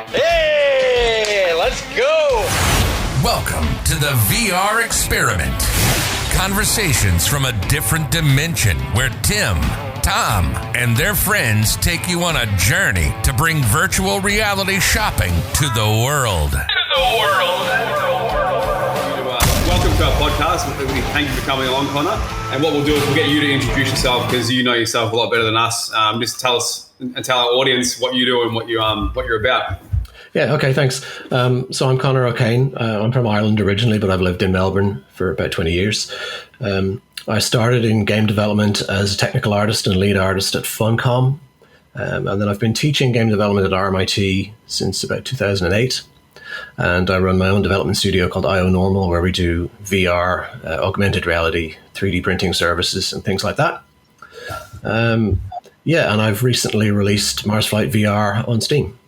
Hey, let's go! Welcome to the VR Experiment. Conversations from a different dimension where Tim, Tom, and their friends take you on a journey to bring virtual reality shopping to the world. Welcome to our podcast. Thank you for coming along, Connor. And what we'll do is we'll get you to introduce yourself because you know yourself a lot better than us. Just tell us and tell our audience what you do and what you're about. Yeah, okay, thanks. So I'm Conor O'Kane. I'm from Ireland originally, but I've lived in Melbourne for about 20 years. I started in game development as a technical artist and lead artist at Funcom. And then I've been teaching game development at RMIT since about 2008. And I run my own development studio called IO Normal, where we do VR, augmented reality, 3D printing services and things like that. And I've recently released Mars Flight VR on Steam.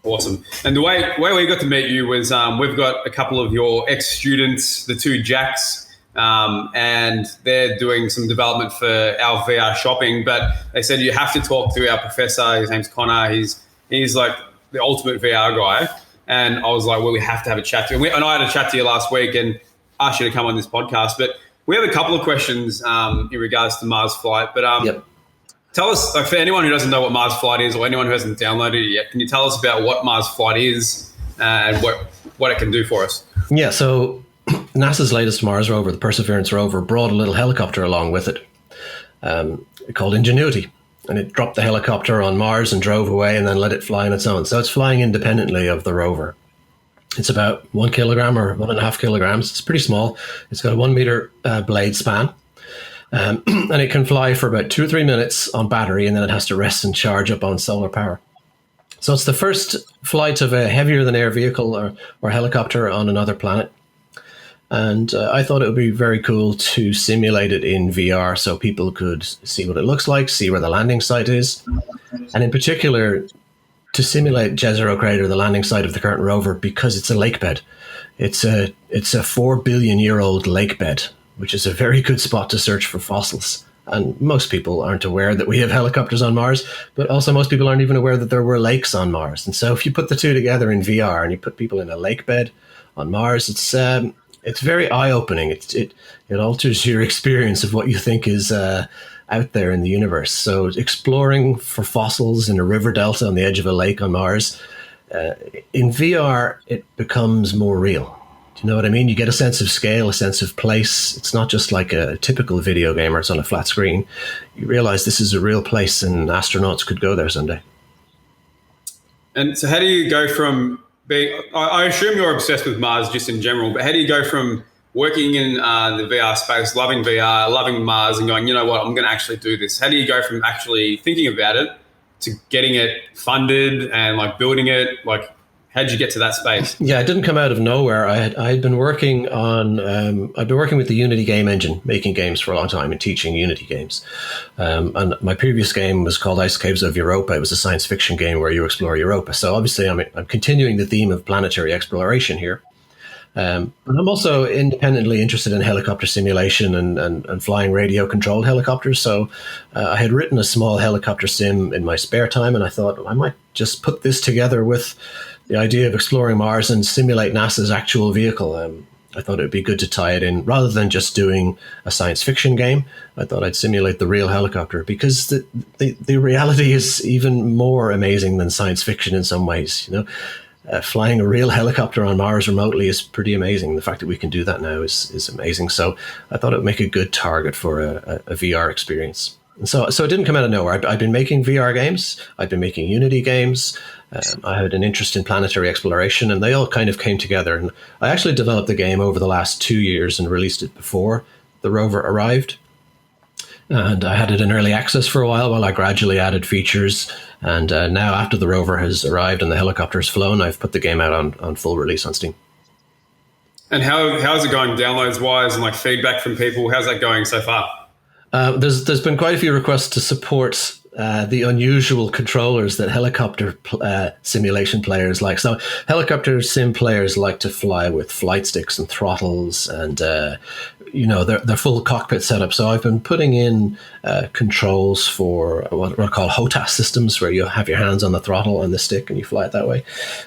Awesome. And the way we got to meet you was we've got a couple of your ex-students, the two Jacks, and they're doing some development for our VR shopping. But they said you have to talk to our professor. His name's Connor. He's like the ultimate VR guy. And I was like, well, we have to have a chat to him. And I had a chat to you last week and asked you to come on this podcast. But we have a couple of questions in regards to Mars Flight. But Yep. Tell us, for anyone who doesn't know what Mars Flight is or anyone who hasn't downloaded it yet, can you tell us about what Mars Flight is and what it can do for us? Yeah, so NASA's latest Mars rover, the Perseverance rover, brought a little helicopter along with it called Ingenuity. And it dropped the helicopter on Mars and drove away and then let it fly on its own. So it's flying independently of the rover. It's about 1 kilogram or 1.5 kilograms. It's pretty small. It's got a 1 meter blade span. And it can fly for about 2 or 3 minutes on battery, and then it has to rest and charge up on solar power. So it's the first flight of a heavier than air vehicle or helicopter on another planet. And I thought it would be very cool to simulate it in VR so people could see what it looks like, see where the landing site is. And in particular, to simulate Jezero Crater, the landing site of the current rover, because it's a lake bed. It's a 4 billion year old lake bed, which is a very good spot to search for fossils. And most people aren't aware that we have helicopters on Mars, but also most people aren't even aware that there were lakes on Mars. And so if you put the two together in VR and you put people in a lake bed on Mars, it's very eye-opening. It alters your experience of what you think is out there in the universe. So exploring for fossils in a river delta on the edge of a lake on Mars, in VR, it becomes more real. Do you know what I mean? You get a sense of scale, a sense of place. It's not just like a typical video game where it's on a flat screen. You realize this is a real place and astronauts could go there someday. And so how do you go from being, I assume you're obsessed with Mars just in general, but how do you go from working in the VR space, loving VR, loving Mars and going, you know what, I'm going to actually do this? How do you go from actually thinking about it to getting it funded and like building it? Like, how did you get to that space? Yeah, it didn't come out of nowhere. I had been working on, I've been working with the Unity game engine, making games for a long time and teaching Unity games. And my previous game was called Ice Caves of Europa. It was a science fiction game where you explore Europa. So obviously I'm continuing the theme of planetary exploration here. But I'm also independently interested in helicopter simulation and flying radio-controlled helicopters. So I had written a small helicopter sim in my spare time, and I thought I might just put this together with the idea of exploring Mars and simulate NASA's actual vehicle. I thought it would be good to tie it in. Rather than just doing a science fiction game, I thought I'd simulate the real helicopter because the reality is even more amazing than science fiction in some ways. You know, flying a real helicopter on Mars remotely is pretty amazing. The fact that we can do that now is amazing. So I thought it would make a good target for a VR experience. And so it didn't come out of nowhere. I've been making VR games. I've been making Unity games. I had an interest in planetary exploration, and they all kind of came together. And I actually developed the game over the last 2 years and released it before the rover arrived. And I had it in early access for a while I gradually added features. And now after the rover has arrived and the helicopter has flown, I've put the game out on full release on Steam. And how's it going downloads-wise and like feedback from people? How's that going so far? There's been quite a few requests to support the unusual controllers that helicopter simulation players like. So helicopter sim players like to fly with flight sticks and throttles and their full cockpit setup. So I've been putting in controls for what are called HOTAS systems, where you have your hands on the throttle and the stick and you fly it that way.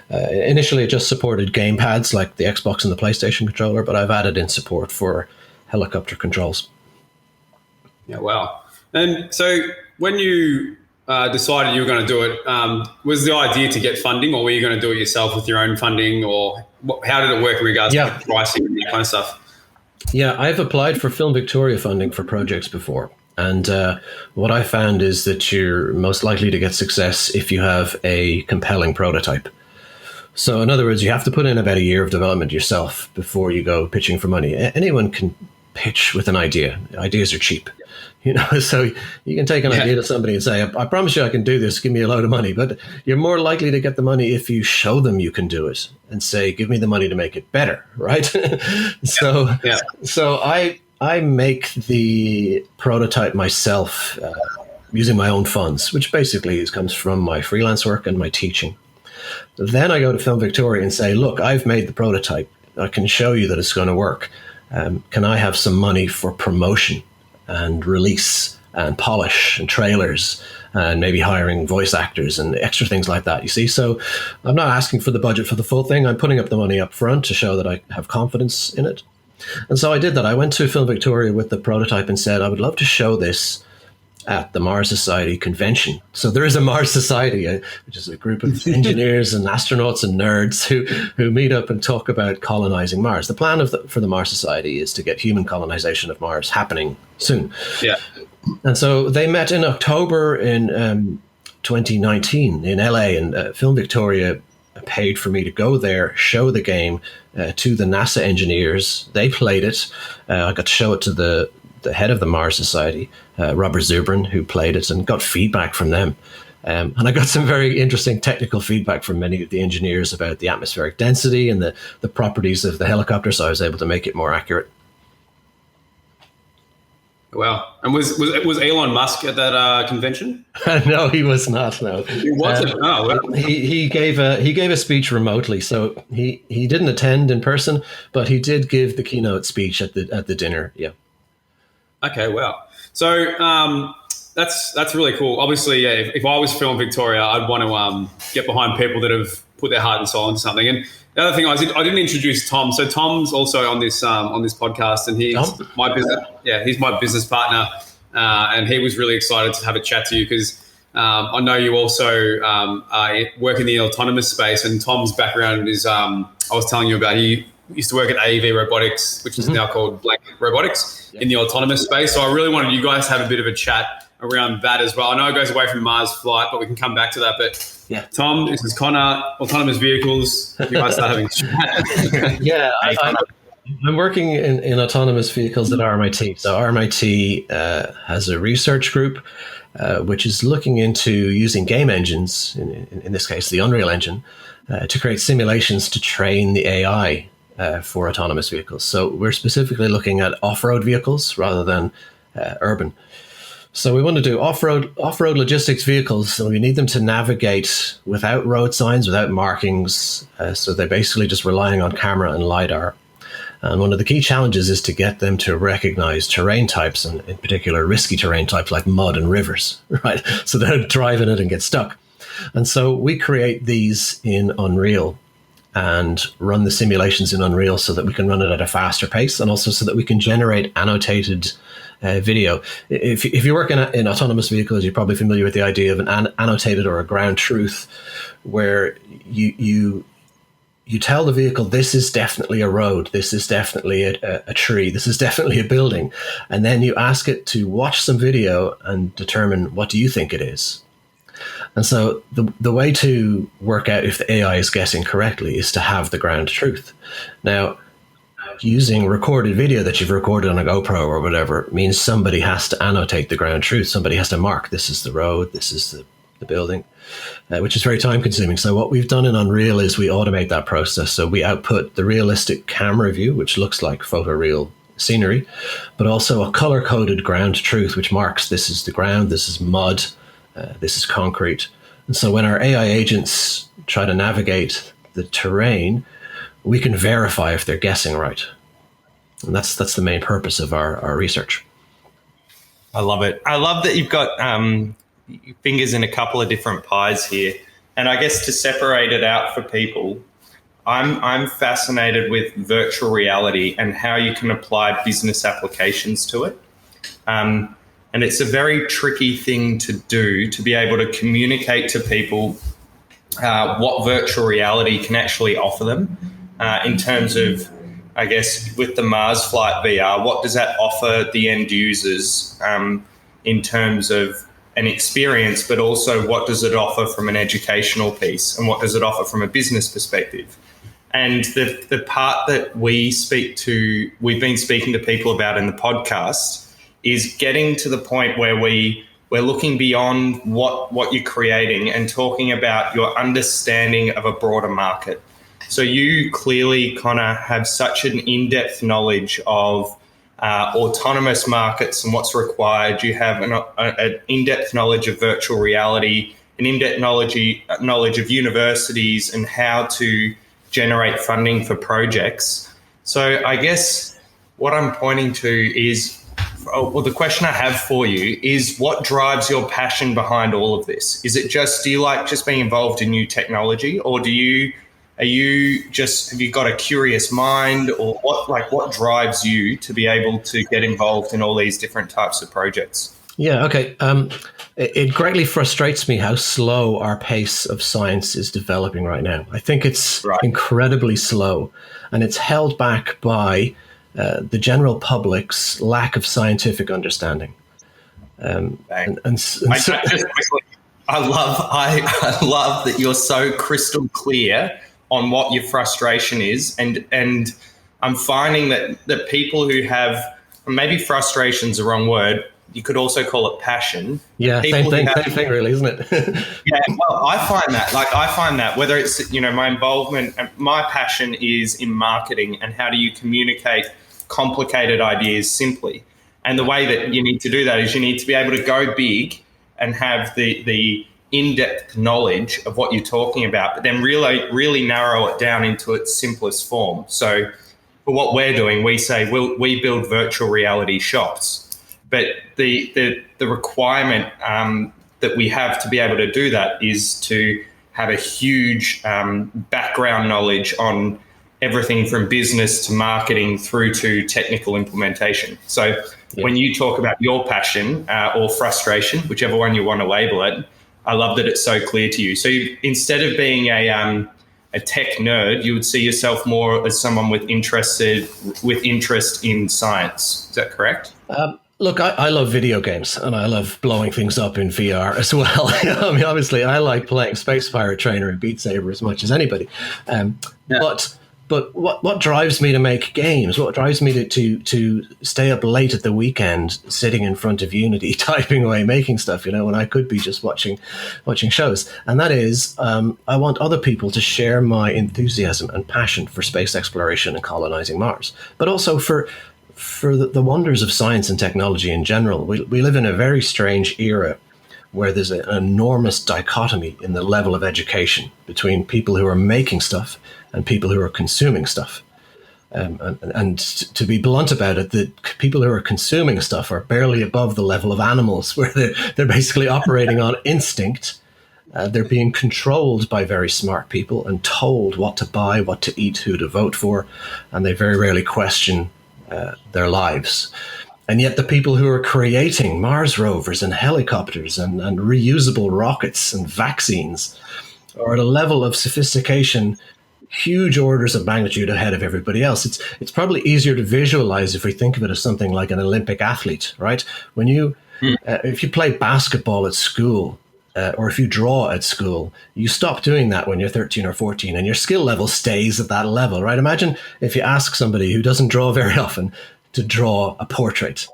Initially, it just supported game pads like the Xbox and the PlayStation controller, but I've added in support for helicopter controls. Yeah, wow. And so when you decided you were going to do it, was the idea to get funding, or were you going to do it yourself with your own funding, or how did it work in regards to pricing and that kind of stuff? Yeah, I've applied for Film Victoria funding for projects before. And what I found is that you're most likely to get success if you have a compelling prototype. So in other words, you have to put in about a year of development yourself before you go pitching for money. Anyone can pitch with an idea. Ideas are cheap. So you can take an idea to somebody and say, I promise you I can do this, give me a load of money. But you're more likely to get the money if you show them you can do it and say, give me the money to make it better, right? So I make the prototype myself using my own funds, which basically comes from my freelance work and my teaching. Then I go to Film Victoria and say, look, I've made the prototype. I can show you that it's going to work. Can I have some money for promotion and release and polish and trailers and maybe hiring voice actors and extra things like that, you see? So I'm not asking for the budget for the full thing. I'm putting up the money up front to show that I have confidence in it. And so I did that. I went to Film Victoria with the prototype and said, I would love to show this at the Mars Society convention. So there is a Mars Society, which is a group of engineers and astronauts and nerds who meet up and talk about colonizing Mars. The plan for the Mars Society is to get human colonization of Mars happening soon. Yeah. And so they met in October in 2019 in LA, and Film Victoria paid for me to go there, show the game to the NASA engineers. They played it. I got to show it to the head of the Mars Society, Robert Zubrin, who played it, and got feedback from them. And I got some very interesting technical feedback from many of the engineers about the atmospheric density and the properties of the helicopter, so I was able to make it more accurate. Wow. And was Elon Musk at that convention? No, he was not. No, he wasn't. He gave a speech remotely, so he didn't attend in person, but he did give the keynote speech at the dinner. Yeah. Okay. Wow. So that's really cool. Obviously, yeah, if I was Film Victoria, I'd want to get behind people that have put their heart and soul into something. And the other thing I didn't introduce Tom. So Tom's also on this podcast, and he's my business. Yeah, he's my business partner, and he was really excited to have a chat to you because I know you also work in the autonomous space. And Tom's background is I was telling you about. He used to work at AEV Robotics, which is now called Blank Robotics, in the autonomous space. So I really wanted you guys to have a bit of a chat around that as well. I know it goes away from Mars flight, but we can come back to that. But yeah, Tom, this is Conor, autonomous vehicles. You guys start having a chat. Yeah, I'm working in autonomous vehicles at RMIT. So RMIT has a research group which is looking into using game engines, in this case, the Unreal Engine, to create simulations to train the AI for autonomous vehicles. So we're specifically looking at off-road vehicles rather than urban. So we want to do off-road logistics vehicles, and we need them to navigate without road signs, without markings. So they're basically just relying on camera and LiDAR. And one of the key challenges is to get them to recognize terrain types, and in particular risky terrain types like mud and rivers, right? So they don't drive in it and get stuck. And so we create these in Unreal and run the simulations in Unreal so that we can run it at a faster pace, and also so that we can generate annotated video. If you work in autonomous vehicles, you're probably familiar with the idea of an annotated or a ground truth, where you tell the vehicle, this is definitely a road, this is definitely a tree, this is definitely a building, and then you ask it to watch some video and determine, what do you think it is? And so the way to work out if the AI is guessing correctly is to have the ground truth. Now, using recorded video that you've recorded on a GoPro or whatever means somebody has to annotate the ground truth. Somebody has to mark, this is the road, this is the building, which is very time consuming. So what we've done in Unreal is we automate that process. So we output the realistic camera view, which looks like photoreal scenery, but also a color coded ground truth, which marks, this is the ground, this is mud, this is concrete. And so when our AI agents try to navigate the terrain, we can verify if they're guessing right. And that's the main purpose of our research. I love it. I love that you've got fingers in a couple of different pies here. And I guess to separate it out for people, I'm fascinated with virtual reality and how you can apply business applications to it. And it's a very tricky thing to do, to be able to communicate to people what virtual reality can actually offer them in terms of, I guess, with the Mars Flight VR, what does that offer the end users in terms of an experience, but also what does it offer from an educational piece, and what does it offer from a business perspective? And the part that we've been speaking to people about in the podcast is getting to the point where we're looking beyond what you're creating and talking about your understanding of a broader market. So you clearly, Conor, have such an in-depth knowledge of autonomous markets and what's required. You have an in-depth knowledge of virtual reality, an in-depth knowledge of universities and how to generate funding for projects. So I guess what I'm pointing to is, well, the question I have for you is, what drives your passion behind all of this? Is it do you like just being involved in new technology, or have you got a curious mind, or what drives you to be able to get involved in all these different types of projects? Yeah, okay. It greatly frustrates me how slow our pace of science is developing right now. I think it's incredibly slow, and it's held back by the general public's lack of scientific understanding. I love that you're so crystal clear on what your frustration is, and I'm finding that people who have, maybe frustration's the wrong word, you could also call it passion. Yeah, same thing really, isn't it? Yeah, well, I find that whether it's, my involvement, my passion is in marketing and how do you communicate complicated ideas simply. And the way that you need to do that is you need to be able to go big and have the in-depth knowledge of what you're talking about, but then really narrow it down into its simplest form. So for what we're doing, we say we build virtual reality shops. But the requirement that we have to be able to do that is to have a huge background knowledge on everything from business to marketing through to technical implementation. So when you talk about your passion or frustration, whichever one you want to label it, I love that it's so clear to you. So instead of being a tech nerd, you would see yourself more as someone with interest in science. Is that correct? Look, I love video games, and I love blowing things up in VR as well. I mean, obviously, I like playing Space Pirate Trainer and Beat Saber as much as anybody. But what drives me to make games? What drives me to stay up late at the weekend, sitting in front of Unity, typing away, making stuff, when I could be just watching shows. And that is, I want other people to share my enthusiasm and passion for space exploration and colonizing Mars, but also for the wonders of science and technology in general. We live in a very strange era where there's an enormous dichotomy in the level of education between people who are making stuff and people who are consuming stuff. And to be blunt about it, the people who are consuming stuff are barely above the level of animals, where they're basically operating on instinct. They're being controlled by very smart people and told what to buy, what to eat, who to vote for, and they very rarely question their lives. And yet the people who are creating Mars rovers and helicopters and reusable rockets and vaccines are at a level of sophistication huge orders of magnitude ahead of everybody else. It's probably easier to visualize if we think of it as something like an Olympic athlete, right? When you if you play basketball at school, or if you draw at school, you stop doing that when you're 13 or 14 and your skill level stays at that level, right? Imagine if you ask somebody who doesn't draw very often to draw a portrait.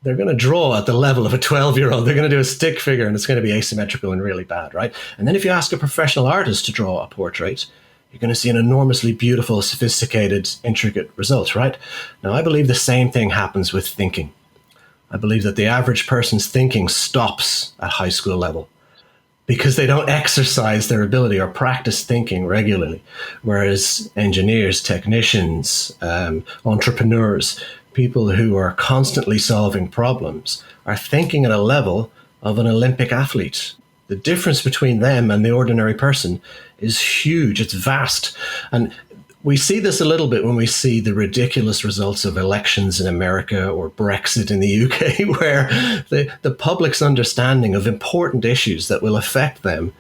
They're going to draw at the level of a 12-year-old. They're going to do a stick figure and it's going to be asymmetrical and really bad, right? And then if you ask a professional artist to draw a portrait, you're going to see an enormously beautiful, sophisticated, intricate result, right? Now, I believe the same thing happens with thinking. I believe that the average person's thinking stops at high school level because they don't exercise their ability or practice thinking regularly. Whereas engineers, technicians, entrepreneurs, people who are constantly solving problems are thinking at a level of an Olympic athlete. The difference between them and the ordinary person is huge. It's vast. And we see this a little bit when we see the ridiculous results of elections in America or Brexit in the UK, where the public's understanding of important issues that will affect them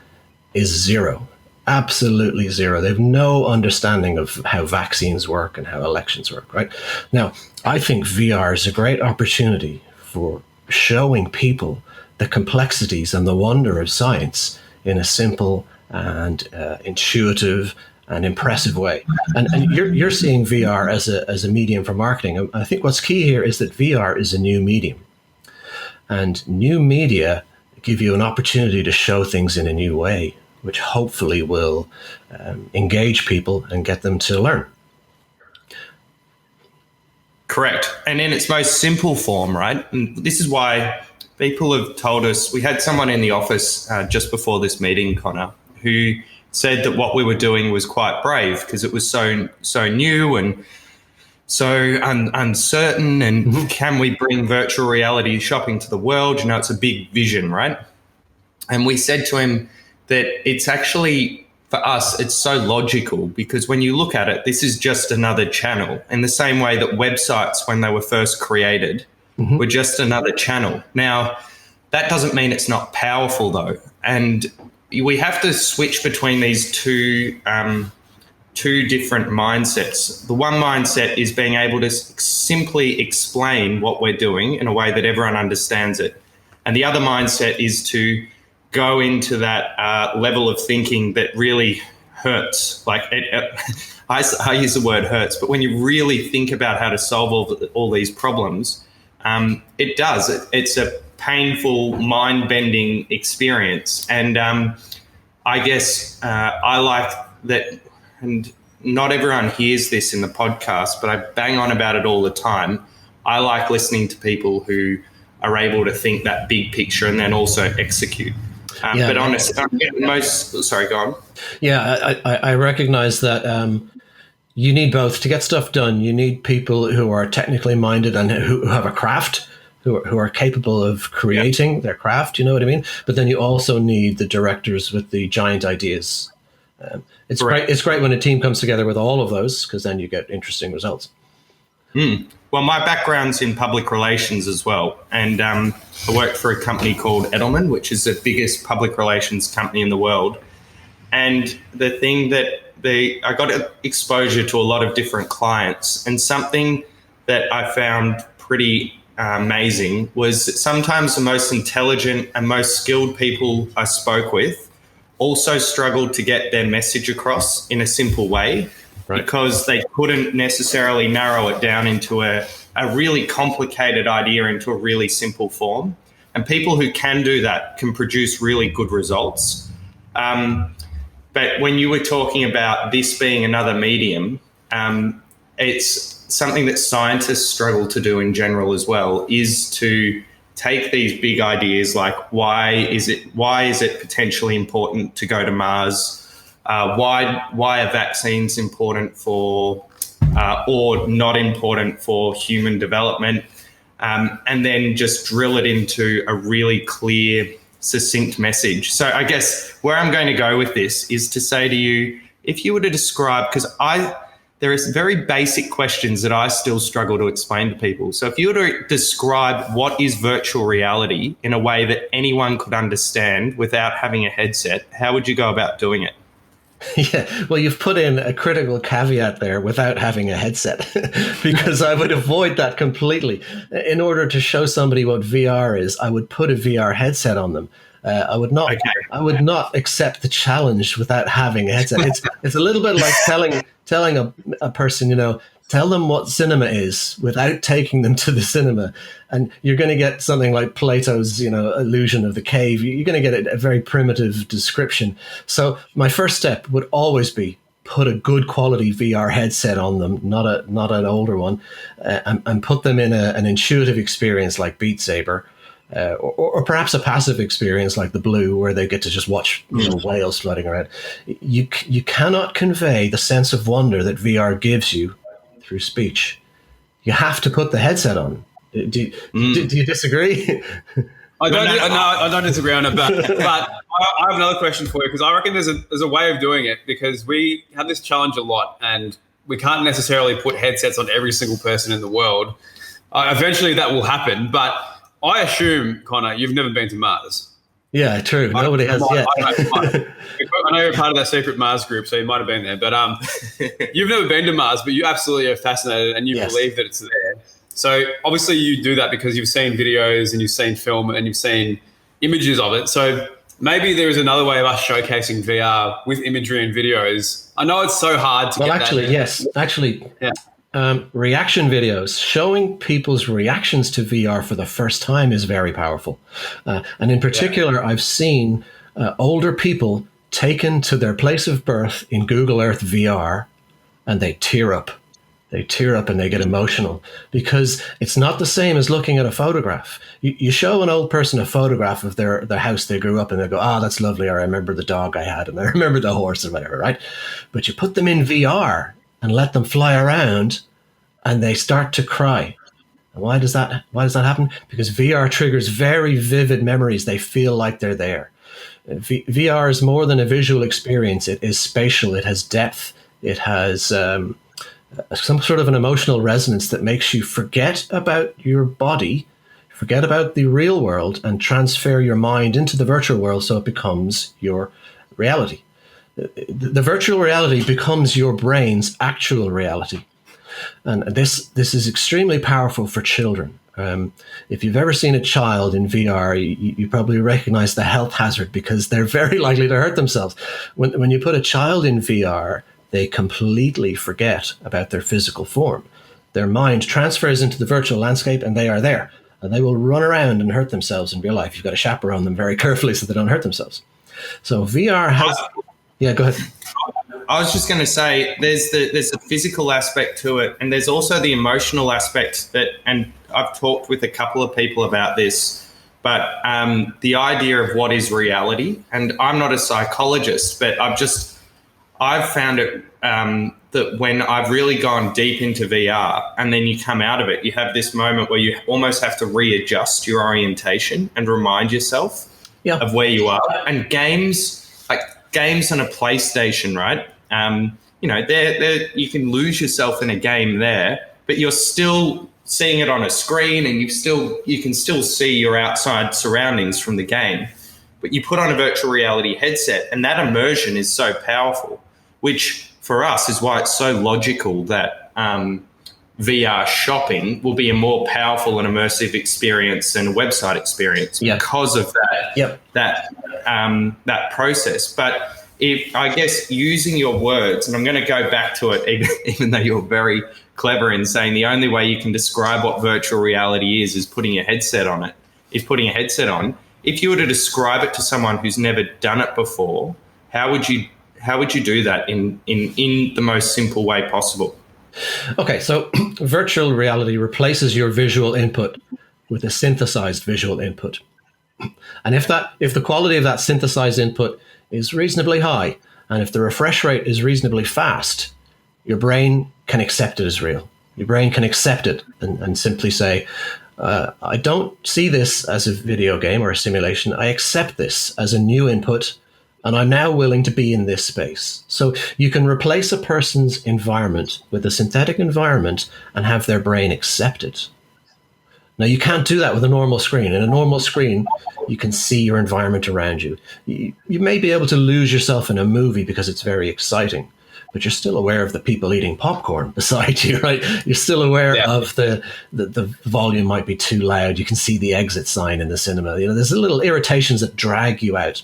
is zero. Absolutely zero. They have no understanding of how vaccines work and how elections work, right? Now, I think VR is a great opportunity for showing people the complexities and the wonder of science in a simple and intuitive and impressive way. And you're seeing VR as a medium for marketing. I think what's key here is that VR is a new medium. And new media give you an opportunity to show things in a new way, which hopefully will engage people and get them to learn. Correct. And in its most simple form, right? And this is why people have told us, we had someone in the office just before this meeting, Conor, who said that what we were doing was quite brave because it was so new and so uncertain. And can we bring virtual reality shopping to the world? You know, it's a big vision, right? And we said to him that it's actually, for us, it's so logical because when you look at it, this is just another channel in the same way that websites, when they were first created, were just another channel. Now, that doesn't mean it's not powerful, though. And we have to switch between these two different mindsets. The one mindset is being able to simply explain what we're doing in a way that everyone understands it. And the other mindset is to go into that level of thinking that really hurts. Like I use the word hurts, but when you really think about how to solve all these problems, it does. It's a painful, mind-bending experience. And I guess I like that, and not everyone hears this in the podcast, but I bang on about it all the time. I like listening to people who are able to think that big picture and then also execute. But honestly, sorry, go on. Yeah, I recognize that you need both to get stuff done. You need people who are technically minded and who have a craft, who are capable of creating their craft, you know what I mean? But then you also need the directors with the giant ideas. It's great. It's great when a team comes together with all of those because then you get interesting results. Well, my background's in public relations as well. And I worked for a company called Edelman, which is the biggest public relations company in the world. And the thing that I got exposure to a lot of different clients, and something that I found pretty amazing was that sometimes the most intelligent and most skilled people I spoke with also struggled to get their message across in a simple way, right? Because they couldn't necessarily narrow it down into a really complicated idea into a really simple form. And people who can do that can produce really good results. But when you were talking about this being another medium, it's something that scientists struggle to do in general as well, is to take these big ideas like why is it potentially important to go to Mars? Why are vaccines important for or not important for human development? And then just drill it into a really clear, succinct message. So I guess where I'm going to go with this is to say to you, if you were to describe, because there are very basic questions that I still struggle to explain to people. So if you were to describe what is virtual reality in a way that anyone could understand without having a headset, how would you go about doing it? Yeah, well, you've put in a critical caveat there without having a headset, because I would avoid that completely. In order to show somebody what VR is, I would put a VR headset on them. I would not. Okay. I would not accept the challenge without having a headset. It's a little bit like telling a person, tell them what cinema is without taking them to the cinema, and you're going to get something like Plato's, illusion of the cave. You're going to get a very primitive description. So my first step would always be put a good quality VR headset on them, not an older one, and put them in an intuitive experience like Beat Saber. or perhaps a passive experience like the Blue, where they get to just watch whales floating around. You cannot convey the sense of wonder that VR gives you through speech. You have to put the headset on. Do you disagree? I don't disagree on it, but I have another question for you, because I reckon there's a way of doing it, because we have this challenge a lot, and we can't necessarily put headsets on every single person in the world. Eventually that will happen, but I assume, Connor, you've never been to Mars. Yeah, true. Nobody has yet. I know you're part of that secret Mars group, so you might have been there. But you've never been to Mars, but you absolutely are fascinated and you believe that it's there. So obviously you do that because you've seen videos and you've seen film and you've seen images of it. So maybe there is another way of us showcasing VR with imagery and videos. I know it's so hard to get reaction videos, showing people's reactions to VR for the first time is very powerful. And in particular, I've seen older people taken to their place of birth in Google Earth VR, and they tear up. They tear up and they get emotional, because it's not the same as looking at a photograph. You show an old person a photograph of their house they grew up in, and they go, "Oh, that's lovely," or "I remember the dog I had," and "I remember the horse," or whatever, right? But you put them in VR and let them fly around, and they start to cry. And why does that happen? Because VR triggers very vivid memories. They feel like they're there. VR is more than a visual experience. It is spatial. It has depth. It has some sort of an emotional resonance that makes you forget about your body, forget about the real world, and transfer your mind into the virtual world, so it becomes your reality. The virtual reality becomes your brain's actual reality. And this is extremely powerful for children. If you've ever seen a child in VR, you probably recognize the health hazard, because they're very likely to hurt themselves. When you put a child in VR, they completely forget about their physical form. Their mind transfers into the virtual landscape, and they are there. And they will run around and hurt themselves in real life. You've got to chaperone them very carefully so they don't hurt themselves. So VR has... Yeah, go ahead. I was just going to say, there's the physical aspect to it, and there's also the emotional aspect that, and I've talked with a couple of people about this, but the idea of what is reality, and I'm not a psychologist, but I've found it that when I've really gone deep into VR and then you come out of it, you have this moment where you almost have to readjust your orientation and remind yourself of where you are. And games on a PlayStation, right? You can lose yourself in a game there, but you're still seeing it on a screen, and you can still see your outside surroundings from the game. But you put on a virtual reality headset, and that immersion is so powerful, which for us is why it's so logical that VR shopping will be a more powerful and immersive experience than a website experience because of that process. But if, I guess, using your words, and I'm going to go back to it, even though you're very clever in saying the only way you can describe what virtual reality is putting a headset on it, is putting a headset on. If you were to describe it to someone who's never done it before, how would you do that in the most simple way possible? Okay, so virtual reality replaces your visual input with a synthesized visual input. And if the quality of that synthesized input is reasonably high, and if the refresh rate is reasonably fast, your brain can accept it as real. Your brain can accept it and simply say, I don't see this as a video game or a simulation. I accept this as a new input, and I'm now willing to be in this space. So you can replace a person's environment with a synthetic environment and have their brain accept it. Now, you can't do that with a normal screen. In a normal screen, you can see your environment around you. You may be able to lose yourself in a movie because it's very exciting, but you're still aware of the people eating popcorn beside you, right? You're still aware of the volume might be too loud. You can see the exit sign in the cinema. There's little irritations that drag you out.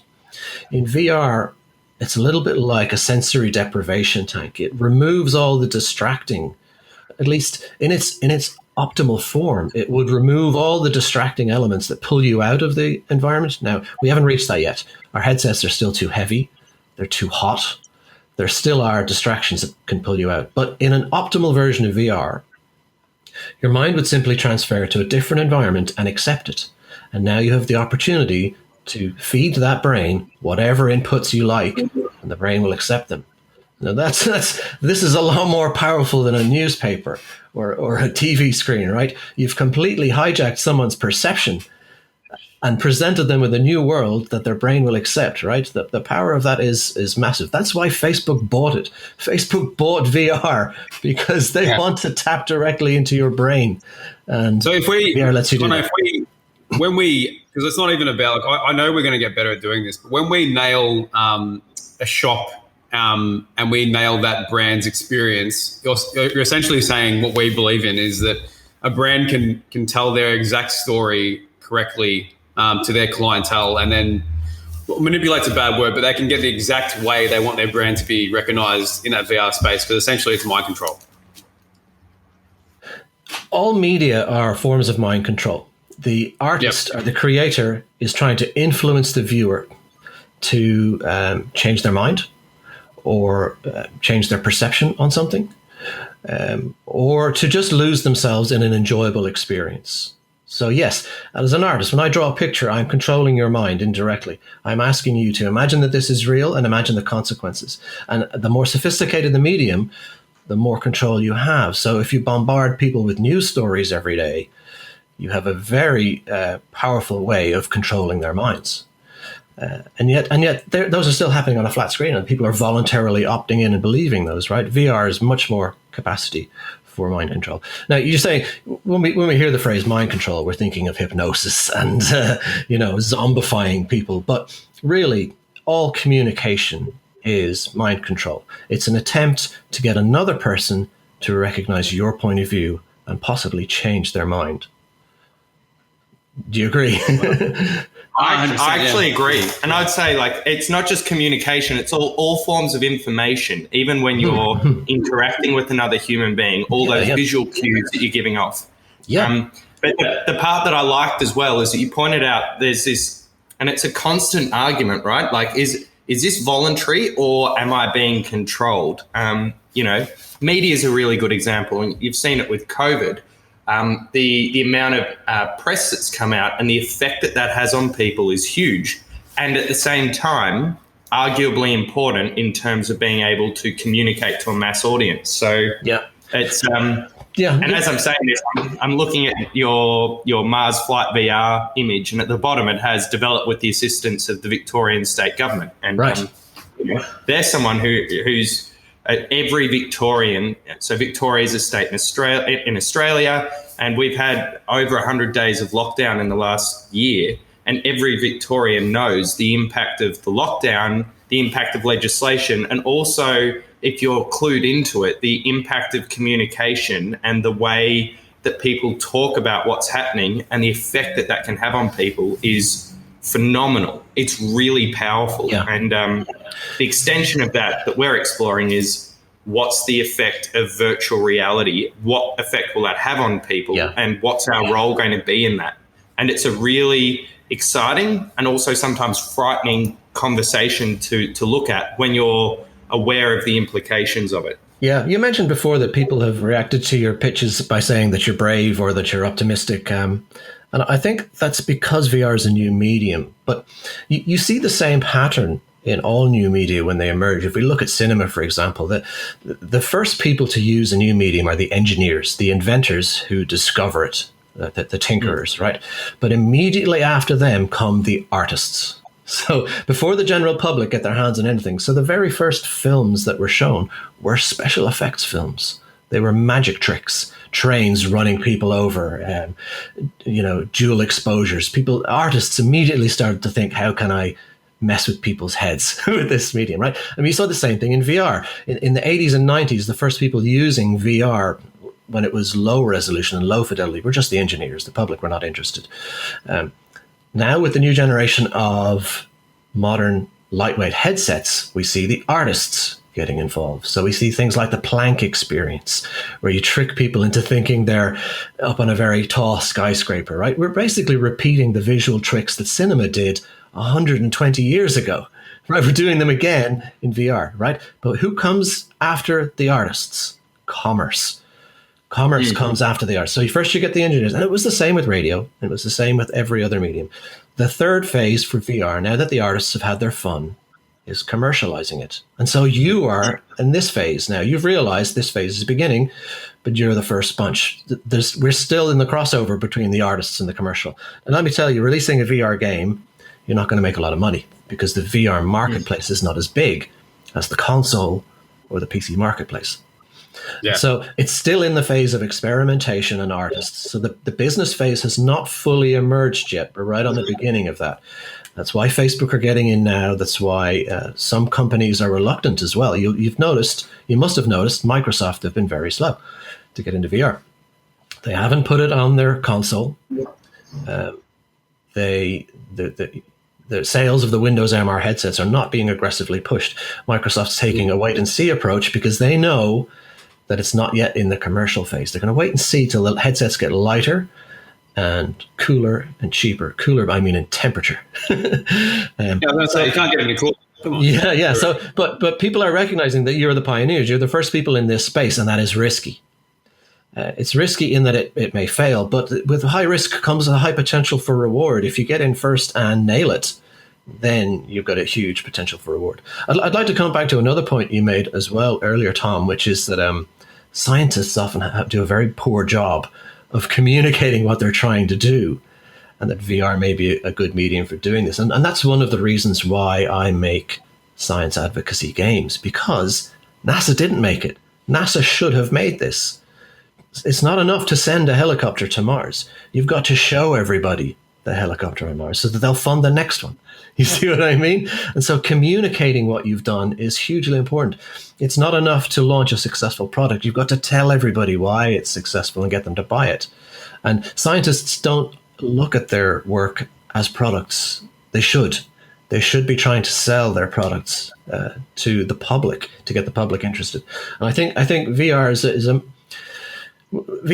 In VR, it's a little bit like a sensory deprivation tank. It removes all the distracting, at least in its optimal form. It would remove all the distracting elements that pull you out of the environment. Now, we haven't reached that yet. Our headsets are still too heavy. They're too hot. There still are distractions that can pull you out. But in an optimal version of VR, your mind would simply transfer to a different environment and accept it. And now you have the opportunity to feed that brain whatever inputs you like, and the brain will accept them. Now this is a lot more powerful than a newspaper or a TV screen, right? You've completely hijacked someone's perception and presented them with a new world that their brain will accept, right? The power of that is massive. That's why Facebook bought it. Facebook bought VR because they want to tap directly into your brain. And so if we, VR lets you do that. Because it's not even about, like, I know we're going to get better at doing this, but when we nail a shop and we nail that brand's experience, you're essentially saying what we believe in is that a brand can tell their exact story correctly to their clientele, and then manipulate's a bad word, but they can get the exact way they want their brand to be recognized in that VR space, because essentially it's mind control. All media are forms of mind control. The artist or the creator is trying to influence the viewer to change their mind or change their perception on something, or to just lose themselves in an enjoyable experience. So yes, as an artist, when I draw a picture, I'm controlling your mind indirectly. I'm asking you to imagine that this is real and imagine the consequences. And the more sophisticated the medium, the more control you have. So if you bombard people with news stories every day, you have a very powerful way of controlling their minds. And yet those are still happening on a flat screen, and people are voluntarily opting in and believing those, right? VR is much more capacity for mind control. Now, you say when we hear the phrase mind control, we're thinking of hypnosis and zombifying people. But really, all communication is mind control. It's an attempt to get another person to recognize your point of view and possibly change their mind. Do you agree? I actually agree. And I'd say, like, it's not just communication, it's all forms of information, even when you're interacting with another human being, all those visual cues that you're giving off. Yeah. But the part that I liked as well is that you pointed out there's this, and it's a constant argument, right? Like, is this voluntary or am I being controlled? Media is a really good example, and you've seen it with COVID. The amount of press that's come out and the effect that has on people is huge, and at the same time arguably important in terms of being able to communicate to a mass audience. So it's and as I'm saying this, I'm looking at your Mars Flight VR image, and at the bottom it has developed with the assistance of the Victorian state government, and there's someone who's every Victorian. So Victoria is a state in Australia, and we've had over 100 days of lockdown in the last year. And every Victorian knows the impact of the lockdown, the impact of legislation, and also, if you're clued into it, the impact of communication and the way that people talk about what's happening and the effect that can have on people is phenomenal. It's really powerful. Yeah. And the extension of that we're exploring is what's the effect of virtual reality? What effect will that have on people? Yeah. And what's our role going to be in that? And it's a really exciting and also sometimes frightening conversation to look at when you're aware of the implications of it. Yeah, you mentioned before that people have reacted to your pitches by saying that you're brave or that you're optimistic. And I think that's because VR is a new medium. But you see the same pattern in all new media when they emerge. If we look at cinema, for example, the first people to use a new medium are the engineers, the inventors who discover it, the tinkerers, right? But immediately after them come the artists. So before the general public get their hands on anything, so the very first films that were shown were special effects films. They were magic tricks, trains running people over, dual exposures. Artists immediately started to think, how can I mess with people's heads with this medium, right? I mean, you saw the same thing in VR. In the 80s and 90s, the first people using VR when it was low resolution and low fidelity were just the engineers. The public were not interested. Now with the new generation of modern lightweight headsets, we see the artists getting involved. So we see things like the Planck experience, where you trick people into thinking they're up on a very tall skyscraper, right? We're basically repeating the visual tricks that cinema did 120 years ago, right? We're doing them again in VR, right? But who comes after the artists? Commerce. Commerce comes after the art. So first you get the engineers. And it was the same with radio. It was the same with every other medium. The third phase for VR, now that the artists have had their fun, is commercializing it. And so you are in this phase now. You've realized this phase is beginning, but you're the first bunch. We're still in the crossover between the artists and the commercial. And let me tell you, releasing a VR game, you're not going to make a lot of money because the VR marketplace is not as big as the console or the PC marketplace. Yeah. So it's still in the phase of experimentation and artists. So the business phase has not fully emerged yet. We're right on the beginning of that. That's why Facebook are getting in now. That's why some companies are reluctant as well. You must have noticed, Microsoft have been very slow to get into VR. They haven't put it on their console. The sales of the Windows MR headsets are not being aggressively pushed. Microsoft's taking a wait and see approach because they know that it's not yet in the commercial phase. They're going to wait and see till the headsets get lighter and cooler and cheaper. Cooler, I mean in temperature. Yeah, I was going to say, you can't get any cooler. Come on. Yeah. So, but people are recognizing that you're the pioneers. You're the first people in this space, and that is risky. It's risky in that it may fail, but with high risk comes a high potential for reward. If you get in first and nail it, then you've got a huge potential for reward. I'd like to come back to another point you made as well earlier, Tom, which is that scientists often do a very poor job of communicating what they're trying to do, and that VR may be a good medium for doing this. And that's one of the reasons why I make science advocacy games, because NASA didn't make it. NASA should have made this. It's not enough to send a helicopter to Mars. You've got to show everybody the helicopter on Mars so that they'll fund the next one. You see what I mean? And so communicating what you've done is hugely important. It's not enough to launch a successful product. You've got to tell everybody why it's successful and get them to buy it. And scientists don't look at their work as products. They should. They should be trying to sell their products to the public, to get the public interested. And I think VR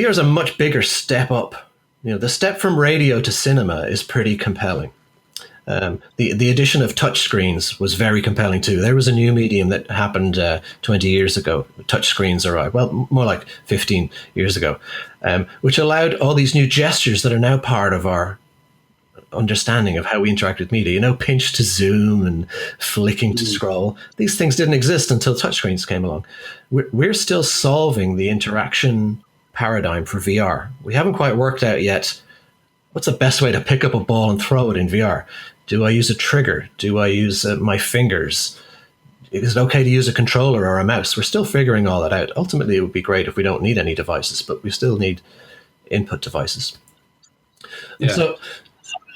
is a much bigger step up. The step from radio to cinema is pretty compelling. The addition of touchscreens was very compelling too. There was a new medium that happened 20 years ago. Touchscreens arrived, well, more like 15 years ago, which allowed all these new gestures that are now part of our understanding of how we interact with media. Pinch to zoom and flicking to scroll. These things didn't exist until touchscreens came along. We're still solving the interaction paradigm for VR. We haven't quite worked out yet what's the best way to pick up a ball and throw it in VR. Do I use a trigger? Do I use my fingers? Is it okay to use a controller or a mouse? We're still figuring all that out. Ultimately, it would be great if we don't need any devices, but we still need input devices. Yeah.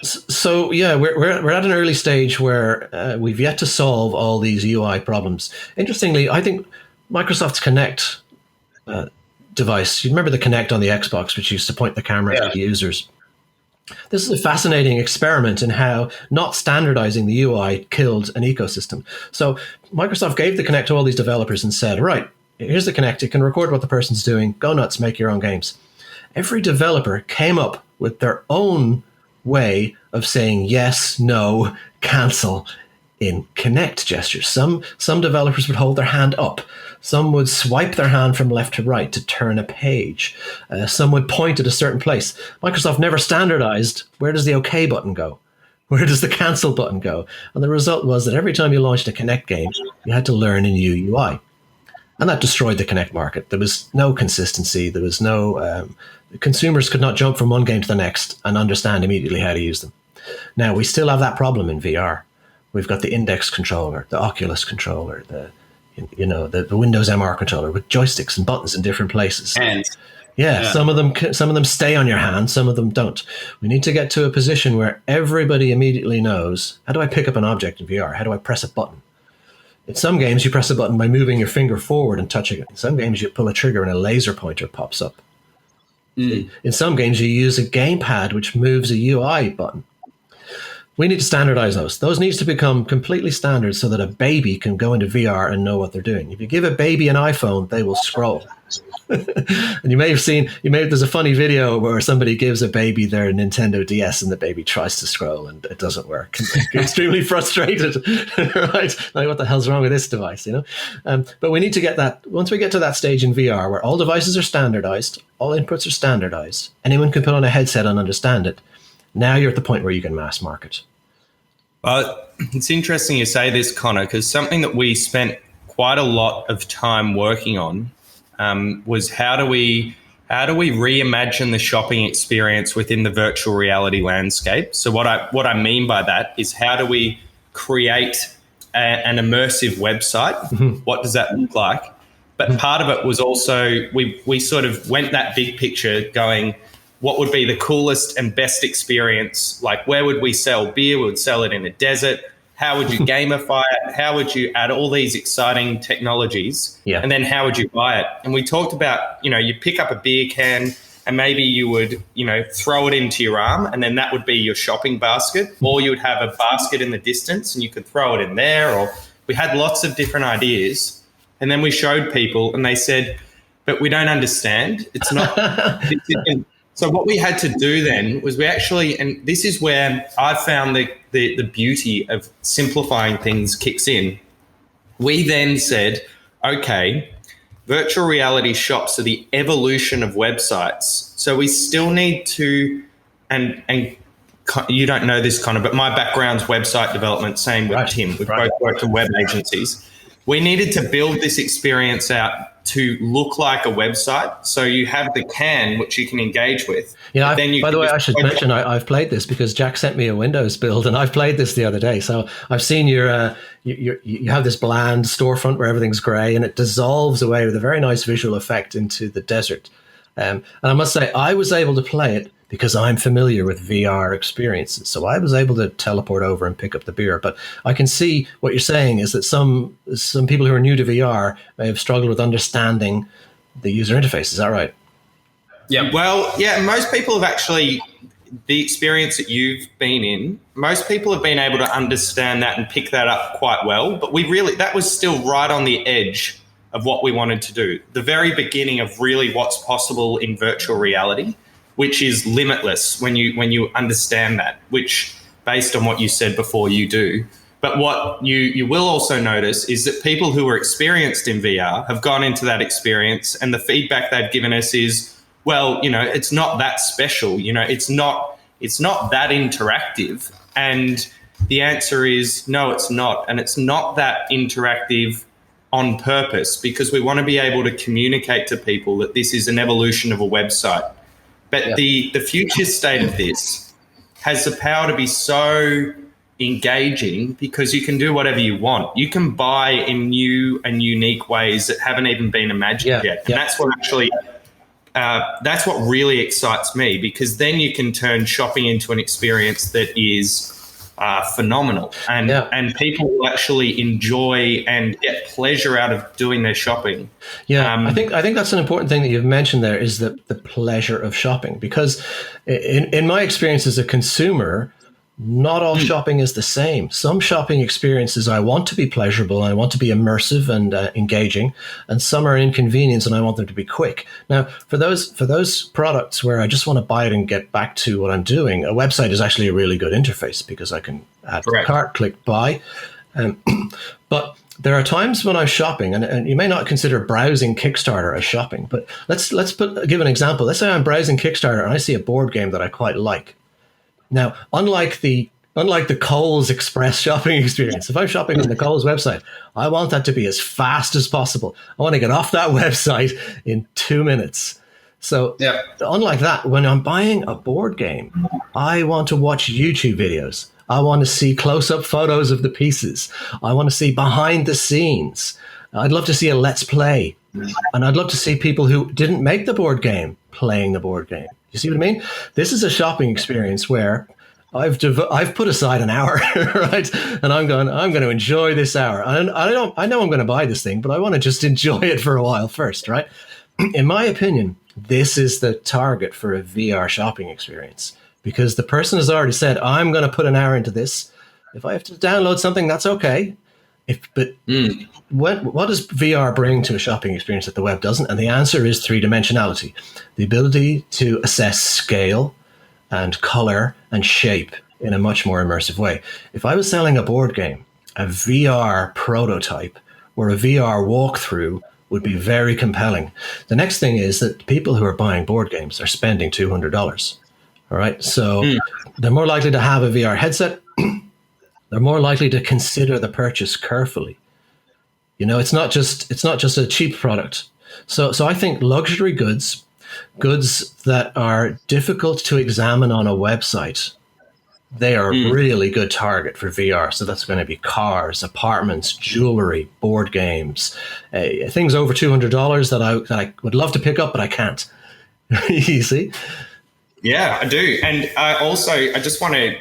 So yeah, we're at an early stage where we've yet to solve all these UI problems. Interestingly, I think Microsoft's Kinect device, you remember the Kinect on the Xbox, which used to point the camera at the users. This is a fascinating experiment in how not standardizing the UI killed an ecosystem. So Microsoft gave the Kinect to all these developers and said, right, here's the Kinect. It can record what the person's doing. Go nuts, make your own games. Every developer came up with their own way of saying yes, no, cancel in Kinect gestures. Some developers would hold their hand up. Some would swipe their hand from left to right to turn a page. Some would point at a certain place. Microsoft never standardized, where does the OK button go? Where does the cancel button go? And the result was that every time you launched a Kinect game, you had to learn a new UI. And that destroyed the Kinect market. There was no consistency. There was no... consumers could not jump from one game to the next and understand immediately how to use them. Now, we still have that problem in VR. We've got the Index controller, the Oculus controller, the Windows MR controller with joysticks and buttons in different places. Yeah, some of them stay on your hand, some of them don't. We need to get to a position where everybody immediately knows, how do I pick up an object in VR? How do I press a button? In some games, you press a button by moving your finger forward and touching it. In some games, you pull a trigger and a laser pointer pops up. In some games, you use a gamepad which moves a UI button. We need to standardize those. Those needs to become completely standard so that a baby can go into VR and know what they're doing. If you give a baby an iPhone, they will scroll. And you may have seen, there's a funny video where somebody gives a baby their Nintendo DS and the baby tries to scroll and it doesn't work. They're extremely frustrated, right? Like, what the hell's wrong with this device, But we need to get that, once we get to that stage in VR where all devices are standardized, all inputs are standardized, anyone can put on a headset and understand it. Now you're at the point where you can mass market. It's interesting you say this, Connor, because something that we spent quite a lot of time working on was how do we reimagine the shopping experience within the virtual reality landscape? So what I mean by that is, how do we create an immersive website? Mm-hmm. What does that look like? But part of it was also we sort of went that big picture, going, what would be the coolest and best experience? Like, where would we sell beer? We would sell it in a desert. How would you gamify it? How would you add all these exciting technologies? Yeah. And then how would you buy it? And we talked about, you pick up a beer can and maybe you would, throw it into your arm, and then that would be your shopping basket. Or you would have a basket in the distance and you could throw it in there. Or we had lots of different ideas. And then we showed people and they said, but we don't understand. It's not. So what we had to do then was we actually, and this is where I found the beauty of simplifying things kicks in. We then said, okay, virtual reality shops are the evolution of websites. So we still need to, and you don't know this, Connor, but my background's website development, same with Tim. We've both worked in web agencies. We needed to build this experience out to look like a website. So you have the can, which you can engage with. Yeah, by the way, I should mention I've played this because Jack sent me a Windows build, and I've played this the other day. So I've seen you have this bland storefront where everything's gray, and it dissolves away with a very nice visual effect into the desert. And I must say, I was able to play it because I'm familiar with VR experiences. So I was able to teleport over and pick up the beer. But I can see what you're saying is that some people who are new to VR may have struggled with understanding the user interface. Is that right? Yeah. Well, yeah, most people have actually, the experience that you've been in, most people have been able to understand that and pick that up quite well. But that was still right on the edge of what we wanted to do. The very beginning of really what's possible in virtual reality, which is limitless when you understand that, which, based on what you said before, you do. But what you will also notice is that people who are experienced in VR have gone into that experience, and the feedback they've given us is, well, it's not that special. It's not that interactive. And the answer is no, it's not. And it's not that interactive on purpose, because we want to be able to communicate to people that this is an evolution of a website. But the future state of this has the power to be so engaging because you can do whatever you want. You can buy in new and unique ways that haven't even been imagined yet. And that's what actually, that's what really excites me, because then you can turn shopping into an experience that is phenomenal, and people will actually enjoy and get pleasure out of doing their shopping. I think that's an important thing that you've mentioned there, is the pleasure of shopping, because in my experience as a consumer, not all shopping is the same. Some shopping experiences I want to be pleasurable, and I want to be immersive and engaging, and some are inconvenience and I want them to be quick. Now, for those products where I just want to buy it and get back to what I'm doing, a website is actually a really good interface because I can add to the cart, click buy. But there are times when I'm shopping, and you may not consider browsing Kickstarter as shopping, but let's give an example. Let's say I'm browsing Kickstarter and I see a board game that I quite like. Now, unlike the Kohl's Express shopping experience, if I'm shopping on the Kohl's website, I want that to be as fast as possible. I want to get off that website in 2 minutes. So unlike that, when I'm buying a board game, I want to watch YouTube videos. I want to see close-up photos of the pieces. I want to see behind the scenes. I'd love to see a Let's Play. And I'd love to see people who didn't make the board game playing the board game. You see what I mean? This is a shopping experience where I've put aside an hour, right? And I'm going to enjoy this hour. And I know I'm going to buy this thing, but I want to just enjoy it for a while first, right? In my opinion, this is the target for a VR shopping experience. because the person has already said, I'm going to put an hour into this. If I have to download something, that's okay. What does VR bring to a shopping experience that the web doesn't? And the answer is three-dimensionality, the ability to assess scale and color and shape in a much more immersive way. If I was selling a board game, a VR prototype or a VR walkthrough would be very compelling. The next thing is that people who are buying board games are spending $200. All right. So they're more likely to have a VR headset. They're more likely to consider the purchase carefully. You know, it's not just a cheap product. So I think luxury goods that are difficult to examine on a website, they are a really good target for VR. So that's going to be cars, apartments, jewelry, board games, things over $200 that I would love to pick up, but I can't. You see? Yeah, I do. And I just want to,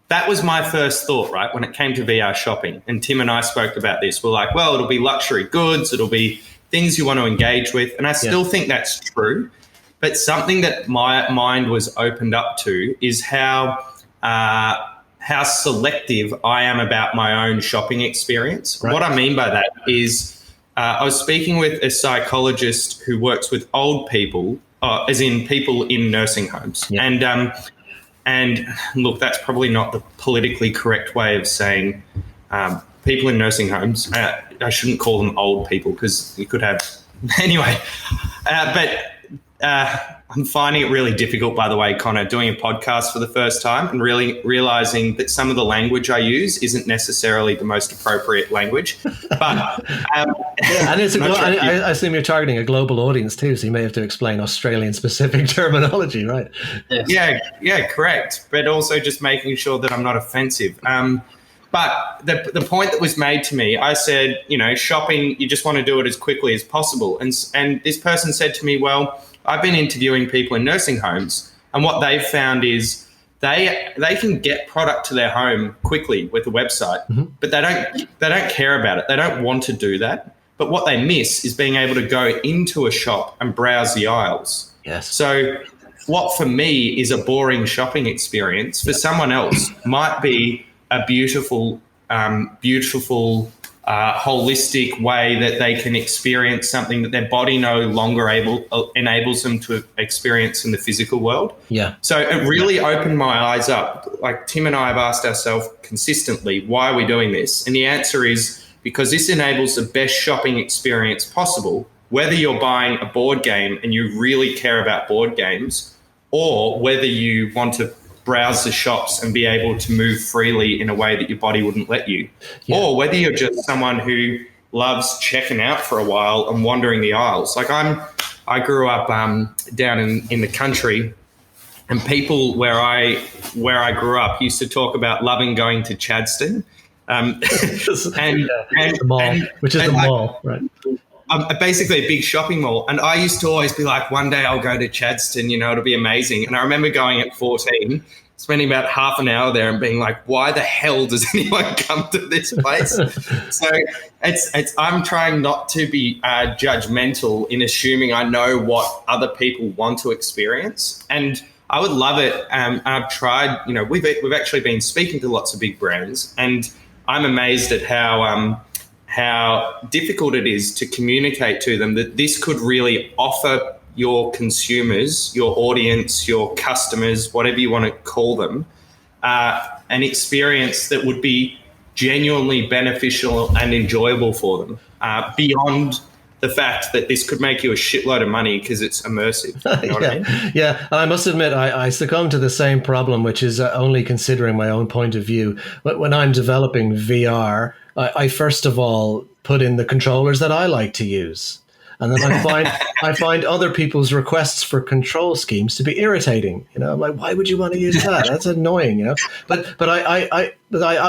that was my first thought, right? When it came to VR shopping, and Tim and I spoke about this, we're like, well, it'll be luxury goods. It'll be things you want to engage with. And I still think that's true. But something that my mind was opened up to is how selective I am about my own shopping experience. Right. What I mean by that is I was speaking with a psychologist who works with old people, as in people in nursing homes. Yeah. And look, that's probably not the politically correct way of saying people in nursing homes. I shouldn't call them old people because you could have anyway. But I'm finding it really difficult, by the way, Connor, doing a podcast for the first time and really realizing that some of the language I use isn't necessarily the most appropriate language. But and it's I assume you're targeting a global audience too, so you may have to explain Australian-specific terminology, right? Yes. Yeah, correct. But also just making sure that I'm not offensive. But the point that was made to me, I said, you know, shopping, you just want to do it as quickly as possible. And this person said to me, well, I've been interviewing people in nursing homes, and what they've found is they can get product to their home quickly with a website, but they don't care about it. They don't want to do that. But what they miss is being able to go into a shop and browse the aisles. Yes. So what for me is a boring shopping experience, for someone else might be a beautiful, holistic way that they can experience something that their body no longer enables them to experience in the physical world. Yeah. So it really opened my eyes up. Like Tim and I have asked ourselves consistently, why are we doing this? And the answer is because this enables the best shopping experience possible, whether you're buying a board game and you really care about board games, or whether you want to browse the shops and be able to move freely in a way that your body wouldn't let you. Yeah. Or whether you're just someone who loves checking out for a while and wandering the aisles. Like I grew up down in the country, and people where I grew up used to talk about loving going to Chadstone. Which is the mall, right? Basically a big shopping mall. And I used to always be like, one day I'll go to Chadstone, you know, it'll be amazing. And I remember going at 14, spending about half an hour there and being like, why the hell does anyone come to this place? So I'm trying not to be judgmental in assuming I know what other people want to experience. And I would love it. I've tried, you know, we've actually been speaking to lots of big brands, and I'm amazed at how difficult it is to communicate to them that this could really offer your consumers, your audience, your customers, whatever you want to call them, an experience that would be genuinely beneficial and enjoyable for them, beyond the fact that this could make you a shitload of money because it's immersive. You know what I mean? Yeah, and I must admit, I succumb to the same problem, which is only considering my own point of view. But when I'm developing VR, I first of all put in the controllers that I like to use. And then I find other people's requests for control schemes to be irritating. You know, I'm like, why would you want to use that? That's annoying, you know. But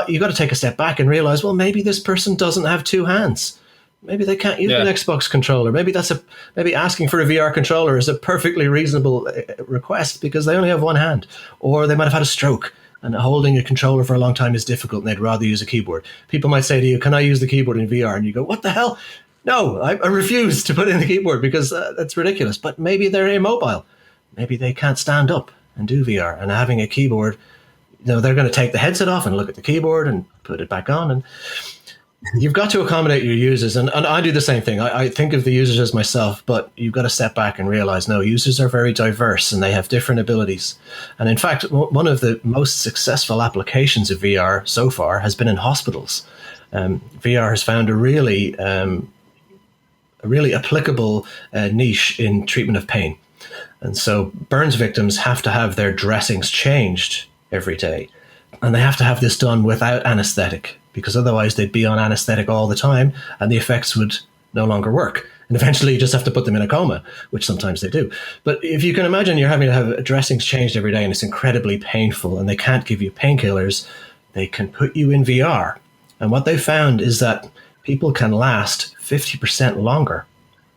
you got to take a step back and realize, well, maybe this person doesn't have two hands. Maybe they can't use an Xbox controller. Maybe asking for a VR controller is a perfectly reasonable request because they only have one hand, or they might have had a stroke. And holding a controller for a long time is difficult, and they'd rather use a keyboard. People might say to you, can I use the keyboard in VR? And you go, what the hell? No, I refuse to put in the keyboard because that's ridiculous. But maybe they're immobile. Maybe they can't stand up. and do VR. And having a keyboard, they're going to take the headset off and look at the keyboard and put it back on. And you've got to accommodate your users. And I do the same thing. I think of the users as myself, but you've got to step back and realize, no, users are very diverse and they have different abilities. And in fact, one of the most successful applications of VR so far has been in hospitals. VR has found a really applicable niche in treatment of pain. And so burns victims have to have their dressings changed every day. And they have to have this done without anesthetic, because otherwise they'd be on anesthetic all the time and the effects would no longer work. And eventually you just have to put them in a coma, which sometimes they do. But if you can imagine you're having to have dressings changed every day and it's incredibly painful and they can't give you painkillers, they can put you in VR. And what they found is that people can last 50% longer.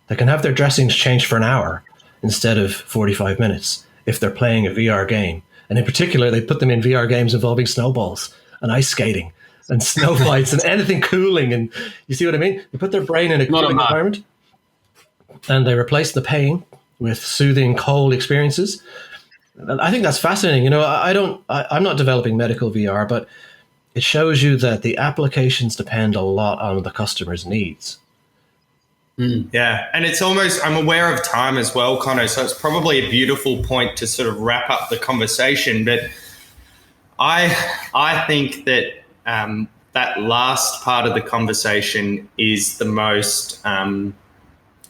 They can have their dressings changed for an hour instead of 45 minutes if they're playing a VR game. And in particular, they put them in VR games involving snowballs and ice skating and snow fights and anything cooling. And you see what I mean? They put their brain in a cooling environment and they replace the pain with soothing, cold experiences. I think that's fascinating. I'm not developing medical VR, but it shows you that the applications depend a lot on the customer's needs. Yeah, and it's almost, I'm aware of time as well, Conor, so it's probably a beautiful point to sort of wrap up the conversation. But I think that that last part of the conversation is the most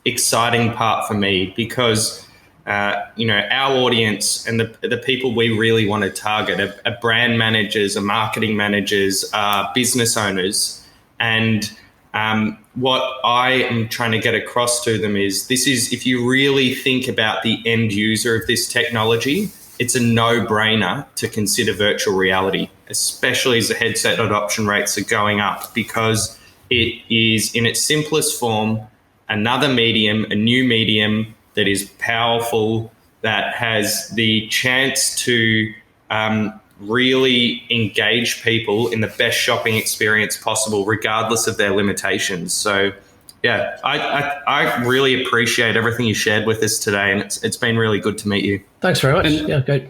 exciting part for me, because our audience and the people we really want to target are brand managers, are marketing managers, are business owners. And what I am trying to get across to them is if you really think about the end user of this technology, it's a no-brainer to consider virtual reality, especially as the headset adoption rates are going up, because it is in its simplest form another medium, a new medium that is powerful, that has the chance to really engage people in the best shopping experience possible, regardless of their limitations. So, yeah, I really appreciate everything you shared with us today, and it's been really good to meet you. Thanks very much. Yeah, great.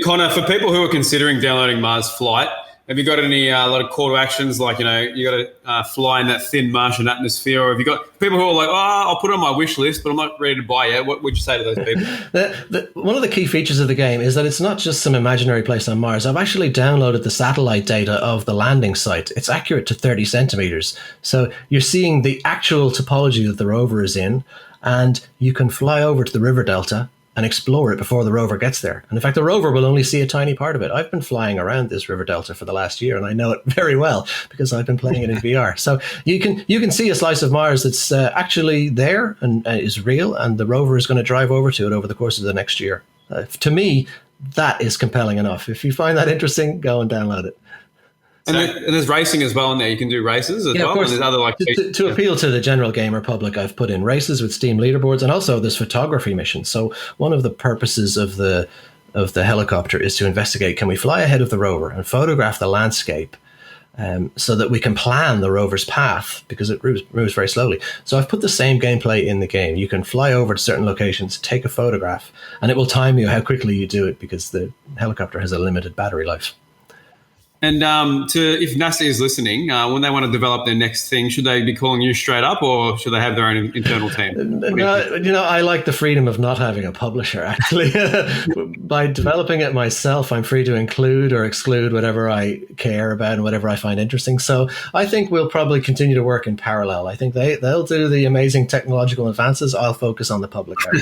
Conor, for people who are considering downloading Mars Flight, have you got any lot of call to actions, like, you got to fly in that thin Martian atmosphere, or have you got people who are like, I'll put it on my wish list, but I'm not ready to buy yet? What would you say to those people? One of the key features of the game is that it's not just some imaginary place on Mars. I've actually downloaded the satellite data of the landing site. It's accurate to 30 centimeters. So you're seeing the actual topology that the rover is in, and you can fly over to the river delta and explore it before the rover gets there. And in fact, the rover will only see a tiny part of it. I've been flying around this river delta for the last year, and I know it very well because I've been playing it in VR. So you can see a slice of Mars that's actually there and is real, and the rover is going to drive over to it over the course of the next year. To me, that is compelling enough. If you find that interesting, go and download it. And there's racing as well in there. You can do races as well. Of course. And there's other to appeal to the general gamer public, I've put in races with Steam leaderboards, and also there's photography missions. So one of the purposes of the helicopter is to investigate, can we fly ahead of the rover and photograph the landscape so that we can plan the rover's path, because it moves very slowly. So I've put the same gameplay in the game. You can fly over to certain locations, take a photograph, and it will time you how quickly you do it, because the helicopter has a limited battery life. And if NASA is listening, when they want to develop their next thing, should they be calling you straight up, or should they have their own internal team? No, I like the freedom of not having a publisher, actually. By developing it myself, I'm free to include or exclude whatever I care about and whatever I find interesting. So I think we'll probably continue to work in parallel. I think they'll do the amazing technological advances. I'll focus on the public art.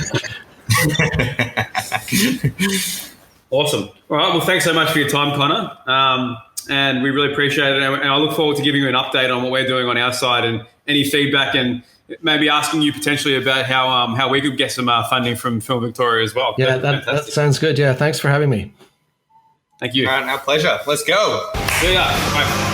Awesome. All right. Well, thanks so much for your time, Conor. And we really appreciate it. And I look forward to giving you an update on what we're doing on our side, and any feedback, and maybe asking you potentially about how we could get some funding from Film Victoria as well. Yeah, that sounds good. Yeah, thanks for having me. Thank you. All right, our pleasure. Let's go. See ya. Bye.